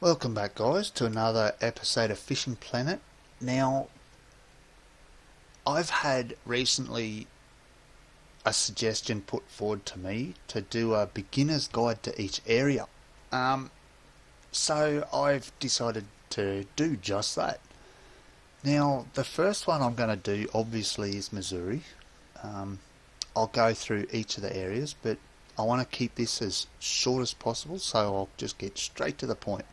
Welcome back, guys, to another episode of Fishing Planet. Now, I've had recently a suggestion put forward to me to do a beginner's guide to each area. So I've decided to do just that. Now, the first one I'm going to do obviously is Missouri. I'll go through each of the areas, but I want to keep this as short as possible, so I'll just get straight to the point.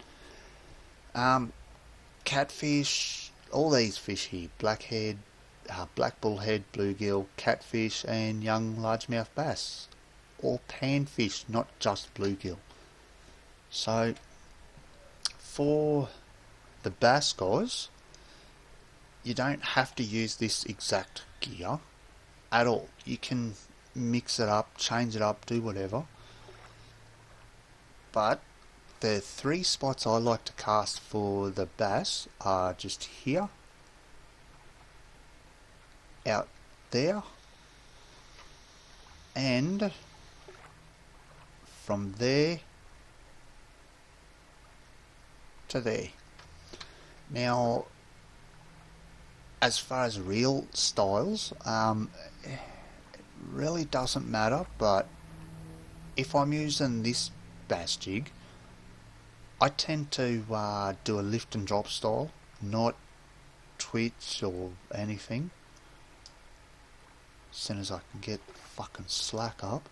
Catfish, all these fish here, blackhead, black bullhead, bluegill, catfish and young largemouth bass. Or panfish, not just bluegill. So, for the bass guys, you don't have to use this exact gear at all. You can mix it up, change it up, do whatever. But the three spots I like to cast for the bass are just here, out there, and from there to there. Now, as far as reel styles, it really doesn't matter, but if I'm using this bass jig, I tend to do a lift and drop style, not twitch or anything. As soon as I can get fucking slack up.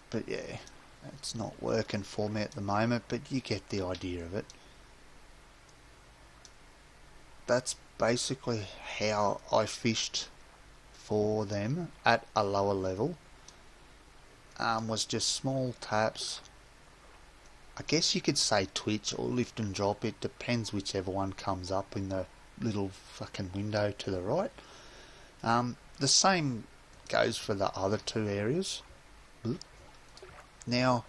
But yeah, it's not working for me at the moment, but you get the idea of it. That's basically how I fished for them at a lower level. Was just small taps. I guess you could say twitch or lift and drop. It depends whichever one comes up in the little fucking window to the right. The same goes for the other two areas. Now,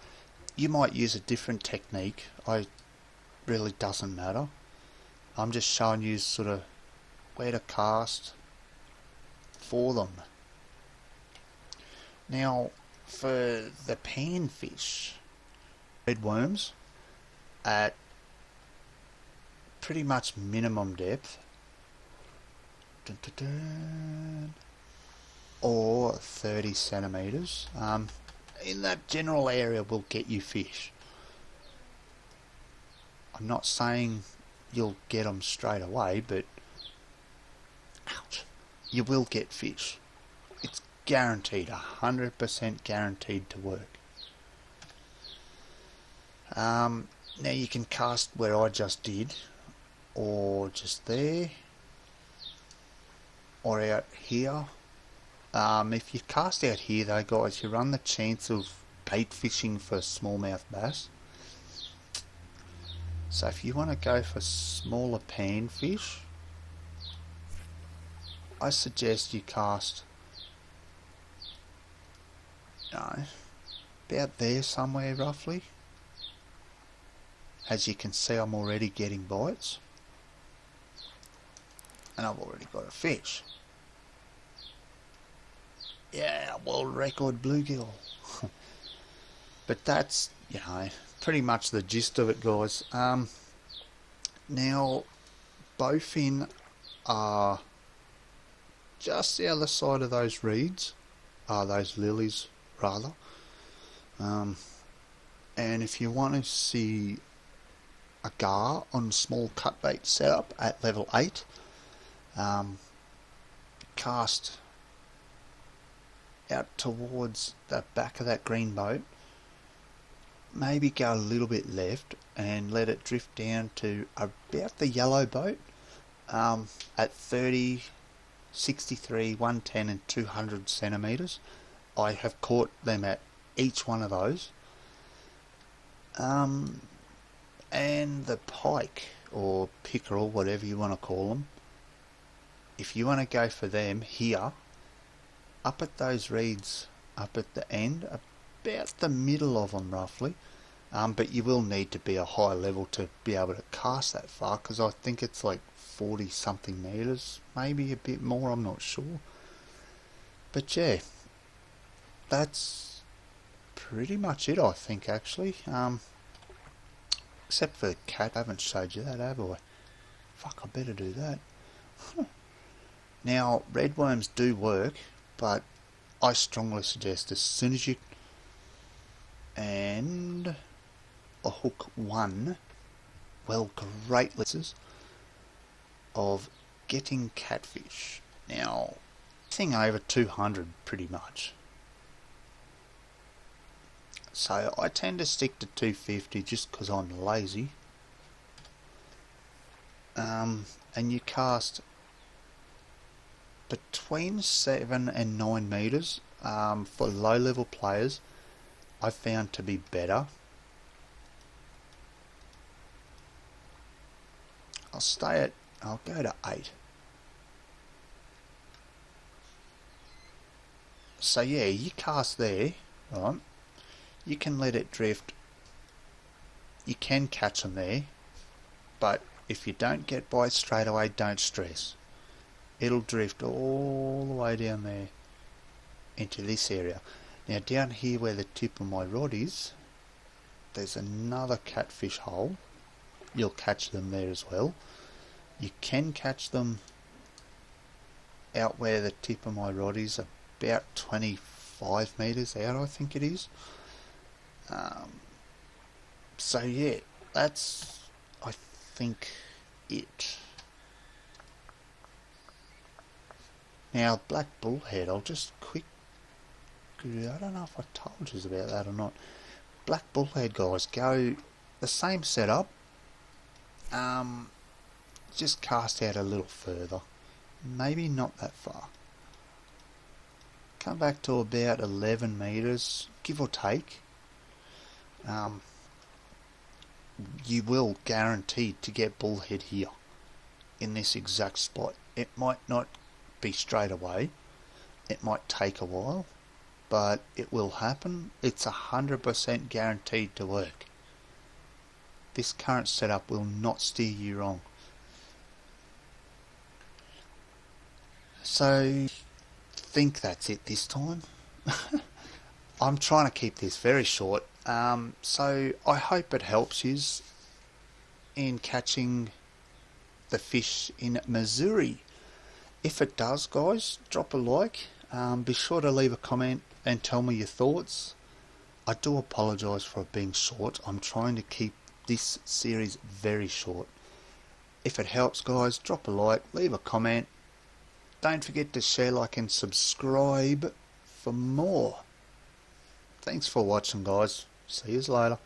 you might use a different technique. It really doesn't matter. I'm just showing you sort of where to cast for them. Now, for the panfish, red worms at pretty much minimum depth, or 30 centimeters. In that general area will get you fish. I'm not saying you'll get them straight away, but ouch, you will get fish. It's guaranteed, 100% guaranteed to work. Now you can cast where I just did, or just there, or out here. If you cast out here though, guys, you run the chance of bait fishing for smallmouth bass. So if you want to go for smaller panfish, I suggest you cast, about there somewhere roughly. As you can see, I'm already getting bites, and I've already got a fish. Yeah, world record bluegill. But that's, pretty much the gist of it, guys. Now, bowfin are just the other side of those reeds, those lilies rather. And if you want to see a gar on small cutbait setup at level 8, cast out towards the back of that green boat, maybe go a little bit left and let it drift down to about the yellow boat, at 30, 63, 110 and 200 centimeters. I have caught them at each one of those. And the pike or pickerel, whatever you want to call them, if you want to go for them here, up at those reeds, up at the end, about the middle of them roughly, but you will need to be a high level to be able to cast that far, because I think it's like 40 something meters, maybe a bit more, I'm not sure. But yeah, that's pretty much it, I think, actually. Except for the cat, I haven't showed you that, have I? Fuck, I better do that. Now, red worms do work, but I strongly suggest as soon as you and a hook one, well, great lists of getting catfish. Now, anything over 200 pretty much. So I tend to stick to 250 just because I'm lazy. And you cast between 7 and 9 meters for low level players. I found to be better. I'll go to 8. So yeah, you cast there, right? You can let it drift. You can catch them there, but if you don't get bites straight away, don't stress. It'll drift all the way down there into this area. Now down here where the tip of my rod is, there's another catfish hole. You'll catch them there as well. You can catch them out where the tip of my rod is, about 25 meters out, I think it is. So yeah, that's, I think, it. Now, black bullhead, I'll just I don't know if I told you about that or not. Black bullhead, guys, go the same setup, just cast out a little further, maybe not that far. Come back to about 11 meters, give or take. You will guaranteed to get bullhead here in this exact spot. It might not be straight away, it might take a while, but it will happen. It's 100% guaranteed to work. This current setup will not steer you wrong. So, I think that's it this time. I'm trying to keep this very short, so I hope it helps you in catching the fish in Missouri. If it does, guys, drop a like. Be sure to leave a comment and tell me your thoughts. I do apologise for it being short. I'm trying to keep this series very short. If it helps, guys, drop a like, leave a comment. Don't forget to share, like and subscribe for more. Thanks for watching, guys. See you later.